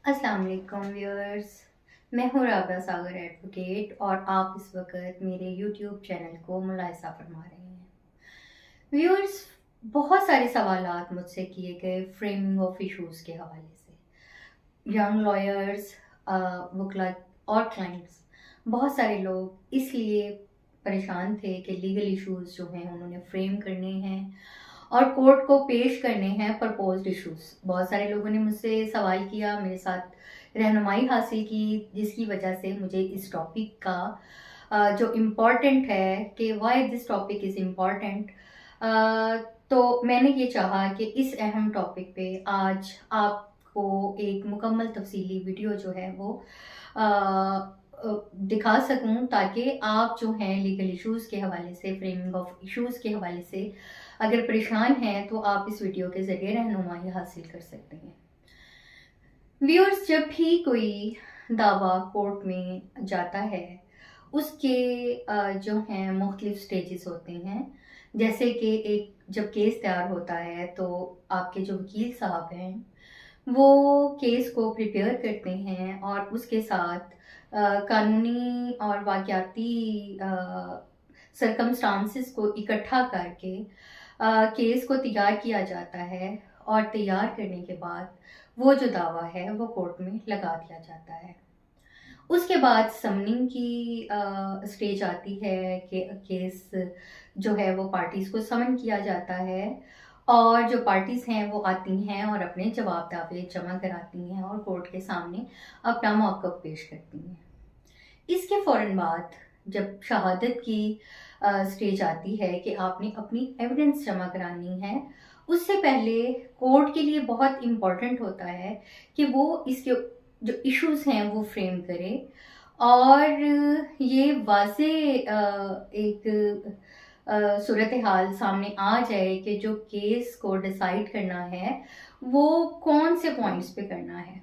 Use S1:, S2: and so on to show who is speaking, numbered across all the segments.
S1: अस्सलाम वालेकुम व्यूअर्स। मैं हूँ राबा सागर एडवोकेट और आप इस वक्त मेरे यूट्यूब चैनल को मुलाहिज़ा फरमा रहे हैं। व्यूअर्स, बहुत सारे सवालात मुझसे किए गए फ्रेमिंग ऑफ इश्यूज़ के हवाले से। यंग लॉयर्स, वकला और क्लाइंट्स, बहुत सारे लोग इसलिए परेशान थे कि लीगल इश्यूज़ जो हैं उन्होंने फ्रेम करने हैं और कोर्ट को पेश करने हैं प्रपोज्ड इश्यूज़। बहुत सारे लोगों ने मुझसे सवाल किया, मेरे साथ रहनुमाई हासिल की, जिसकी वजह से मुझे इस टॉपिक का जो इम्पोर्टेंट है कि why this topic is important, तो मैंने ये चाहा कि इस अहम टॉपिक पे आज आपको एक मुकम्मल तफसीली वीडियो जो है वो दिखा सकूं, ताकि आप जो हैं लीगल इश्यूज़ के हवाले से, फ्रेमिंग ऑफ इश्यूज़ के हवाले से अगर परेशान हैं तो आप इस वीडियो के ज़रिए रहनुमाई हासिल कर सकते हैं। व्यूअर्स, जब भी कोई दावा कोर्ट में जाता है उसके जो हैं मुख्तलिफ स्टेजेस होते हैं। जैसे कि एक जब केस तैयार होता है तो आपके जो वकील साहब हैं वो केस को प्रिपेयर करते हैं और उसके साथ कानूनी और वाक़याती सरकमस्टांसिस को इकट्ठा करके केस को तैयार किया जाता है और तैयार करने के बाद वो जो दावा है वो कोर्ट में लगा दिया जाता है। उसके बाद समनिंग की स्टेज आती है कि केस जो है वो पार्टीज़ को समन किया जाता है और जो पार्टीज़ हैं वो आती हैं और अपने जवाब दावे जमा कराती हैं और कोर्ट के सामने अपना मौक़िफ़ पेश करती हैं। इसके फ़ौरन बाद जब शहादत की स्टेज आती है कि आपने अपनी एविडेंस जमा करानी है, उससे पहले कोर्ट के लिए बहुत इम्पॉर्टेंट होता है कि वो इसके जो इश्यूज़ हैं वो फ्रेम करे और ये वाज़े एक सूरत हाल सामने आ जाए कि जो केस को डिसाइड करना है वो कौन से पॉइंट्स पे करना है।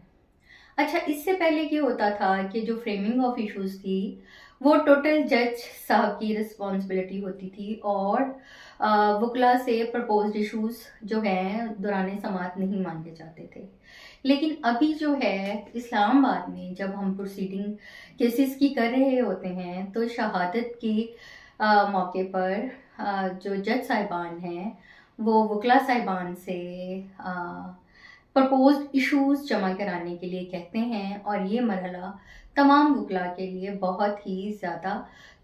S1: अच्छा, इससे पहले ये होता था कि जो फ्रेमिंग ऑफ इश्यूज़ थी, वो टोटल जज साहब की रिस्पॉन्सिबिलिटी होती थी और वकला से प्रपोज्ड इश्यूज़ जो हैं दौरान समाअत नहीं मांगे जाते थे। लेकिन अभी जो है इस्लामाबाद में जब हम प्रोसीडिंग केसेस की कर रहे होते हैं तो शहादत के मौके पर जो जज साहिबान हैं वो वकला साहिबान से प्रपोज्ड इश्यूज़ जमा कराने के लिए कहते हैं और ये मरहला तमाम वकला के लिए बहुत ही ज़्यादा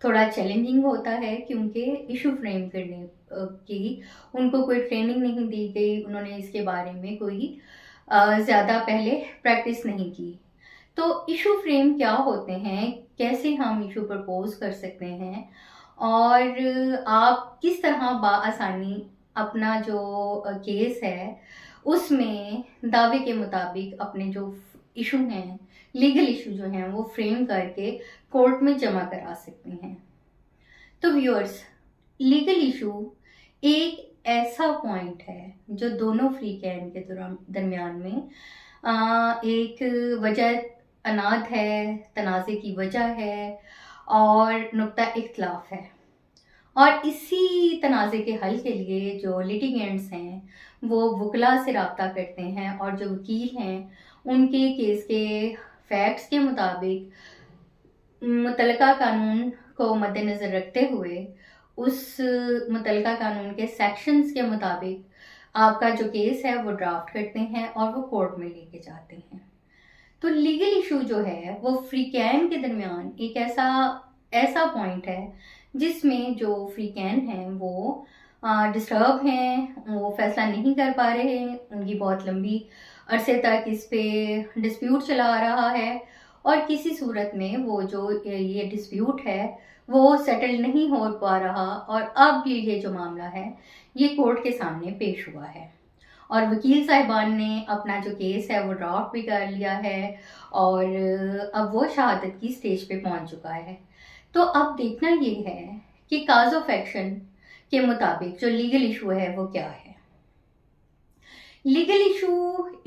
S1: थोड़ा चैलेंजिंग होता है, क्योंकि इशू फ्रेम करने की उनको कोई ट्रेनिंग नहीं दी गई, उन्होंने इसके बारे में कोई ज़्यादा पहले प्रैक्टिस नहीं की। तो इशू फ्रेम क्या होते हैं, कैसे हम इशू प्रपोज़ कर सकते हैं और आप किस तरह बआसानी अपना जो केस है उसमें दावे के मुताबिक अपने जो इशू हैं, लीगल इशू जो हैं वो फ्रेम करके कोर्ट में जमा करा सकते हैं। तो व्यूअर्स, लीगल इशू एक ऐसा पॉइंट है जो दोनों फ्री कैन के दरमियान में एक वजह अनाद है, तनाज़े की वजह है और नुक्ता इख्तिलाफ है। और इसी तनाज़े के हल के लिए जो लिटिगेंट्स हैं वो वकला से रब्ता करते हैं और जो वकील हैं उनके केस के फैक्ट्स के मुताबिक मुतलका कानून को मद्देनज़र रखते हुए उस मुतलका कानून के सेक्शंस के मुताबिक आपका जो केस है वो ड्राफ्ट करते हैं और वो कोर्ट में लेके जाते हैं। तो लीगल इशू जो है वो फ्री कैन के दरमियान एक ऐसा पॉइंट है जिसमें जो फ्री कैन हैं वो डिस्टर्ब हैं, वो फैसला नहीं कर पा रहे हैं, उनकी बहुत लंबी अरसे तक इस पे डिस्प्यूट चला आ रहा है और किसी सूरत में वो जो ये डिस्प्यूट है वो सेटल नहीं हो पा रहा और अब ये जो मामला है ये कोर्ट के सामने पेश हुआ है और वकील साहिबान ने अपना जो केस है वो ड्राफ्ट भी कर लिया है और अब वो शहादत की स्टेज पे पहुंच चुका है। तो अब देखना ये है कि काज ऑफ एक्शन के मुताबिक जो लीगल इशू है वो क्या है। लीगल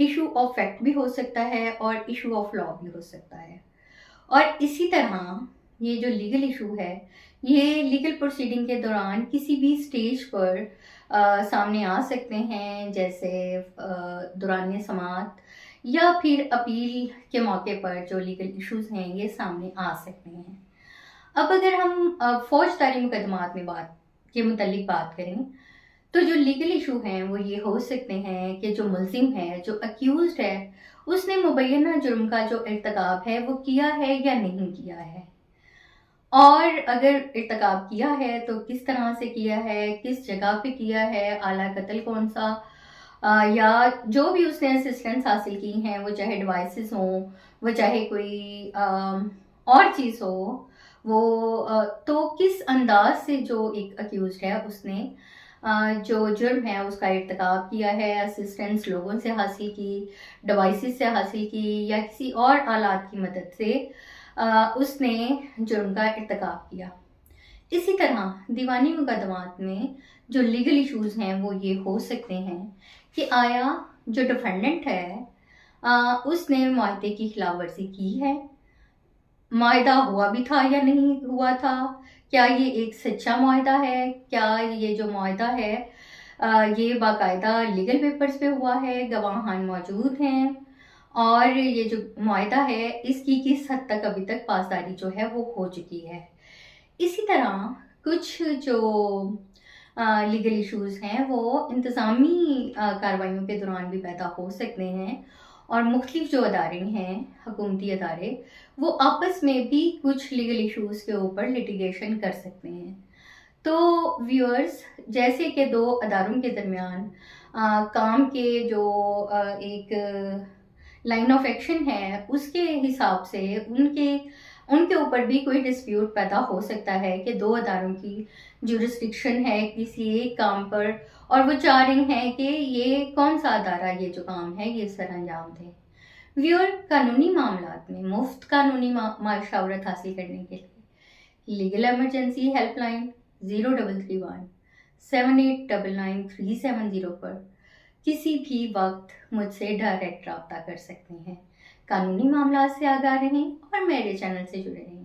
S1: इशू ऑफ फैक्ट भी हो सकता है और इशू ऑफ लॉ भी हो सकता है और इसी तरह ये जो लीगल इशू है ये लीगल प्रोसीडिंग के दौरान किसी भी स्टेज पर सामने आ सकते हैं, जैसे दौरान समाअत या फिर अपील के मौके पर जो लीगल इश्यूज़ हैं ये सामने आ सकते हैं। अब अगर हम फौजदारी मुकदमात में बात के मुतल्लिक बात करें, तो जो लीगल इशू हैं वो ये हो सकते हैं कि जो मुल्ज़िम है, जो अक्यूज़्ड है, उसने मुबैना जुर्म का जो इर्तिकाब है वो किया है या नहीं किया है। और अगर इर्तिकाब किया है तो किस तरह से किया है, किस जगह पे किया है, आला कत्ल कौन-सा, या जो भी उसने असिस्टेंस हासिल की हैं, वो चाहे डिवाइसेस हों, वो चाहे कोई और चीज़ हो, वो तो किस अंदाज से जो एक अक्यूज़्ड है उसने जो जुर्म है उसका इर्तिकाब किया है, असिस्टेंस लोगों से हासिल की, डिवाइसेस से हासिल की या किसी और आलात की मदद से उसने जुर्म का इर्तिकाब किया। इसी तरह दीवानी मुकदमात में जो लीगल इश्यूज़ हैं वो ये हो सकते हैं कि आया जो डिफेंडेंट है उसने मुआहदे की खिलाफ वर्जी की है, मुआहदा हुआ भी था या नहीं हुआ था, क्या ये एक सच्चा मुआहदा है, क्या ये जो मुआहदा है ये बाकायदा लीगल पेपर्स पे हुआ है, गवाहान मौजूद हैं, और ये जो मुआहदा है इसकी किस हद तक अभी तक पासदारी जो है वो हो चुकी है। इसी तरह कुछ जो लीगल इश्यूज़ हैं वो इंतज़ामी कार्रवाइयों के दौरान भी पैदा हो सकते हैं, और मुख्तलिफ जो अदारे हैं, हुकूमती अदारे, वो आपस में भी कुछ लीगल इश्यूज़ के ऊपर लिटिगेशन कर सकते हैं। तो व्यूअर्स, जैसे कि दो अदारों के दरमियान काम के जो एक लाइन ऑफ एक्शन है उसके हिसाब से उनके उनके ऊपर भी कोई डिस्प्यूट पैदा हो सकता है कि दो अदारों की जुरिस्डिक्शन है किसी एक काम पर, और वो चाह रही हैं कि ये कौन सा अदारा ये जो काम है ये सर अंजाम दे। व्यूअर, कानूनी मामलात में मुफ्त कानूनी मशवरत हासिल करने के लिए लीगल इमरजेंसी हेल्पलाइन 0331 7899 370 पर किसी भी वक्त मुझसे डायरेक्ट रब्ता कर सकते हैं। कानूनी मामला से आगाह रहें और मेरे चैनल से जुड़े रहें।